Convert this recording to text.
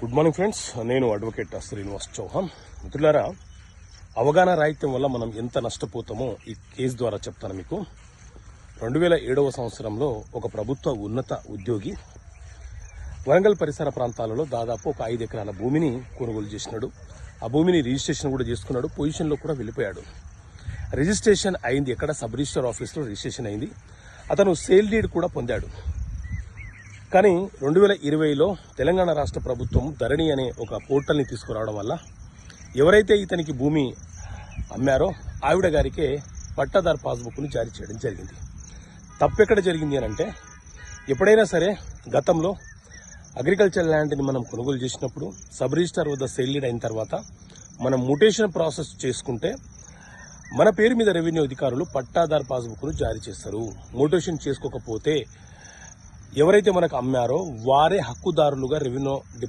Good morning friends, నేను advocate Srinivas Chauhan. మిత్రులారా, అవగాహన రాహిత్యం వల్ల మనం ఎంత నష్టపోతామో ఈ కేసు ద్వారా చెప్తాను మీకు. 2007వ సంవత్సరంలో ఒక ప్రభుత్వ ఉన్నత ఉద్యోగి వరంగల్ పరిసర ప్రాంతాలలో దాదాపు ఒక 5 ఎకరాల భూమిని కొనుగోలు చేసినాడు. ఆ భూమిని రిజిస్ట్రేషన్ కూడా చేసుకున్నాడు. పొజిషన్లో కూడా వెళ్ళిపోయాడు. రిజిస్ట్రేషన్ అయింది, ఎక్కడ సబ్ రిజిస్టర్ ఆఫీస్లో రిజిస్ట్రేషన్ అయింది. అతను సేల్ డీడ్ కూడా పొందాడు. కానీ 2020లో తెలంగాణ రాష్ట్ర ప్రభుత్వం ధరణి అనే ఒక పోర్టల్ని తీసుకురావడం వల్ల ఎవరైతే ఇతనికి భూమి అమ్మారో ఆవిడ గారికే పట్టాదారు పాస్బుక్ను జారీ చేయడం జరిగింది. తప్పెక్కడ జరిగింది అని అంటే, ఎప్పుడైనా సరే గతంలో అగ్రికల్చర్ ల్యాండ్ని మనం కొనుగోలు చేసినప్పుడు సబ్ రిజిస్టర్ వద్ద సేల్ డీడ్ అయిన తర్వాత మనం మ్యూటేషన్ ప్రాసెస్ చేసుకుంటే మన పేరు మీద రెవెన్యూ అధికారులు పట్టాదారు పాస్బుక్ను జారీ చేస్తారు. మ్యూటేషన్ చేసుకోకపోతే ఎవరైతే మనకు అమ్మారో వారే హక్కుదారులుగా రెవెన్యూ డిపార్ట్మెంట్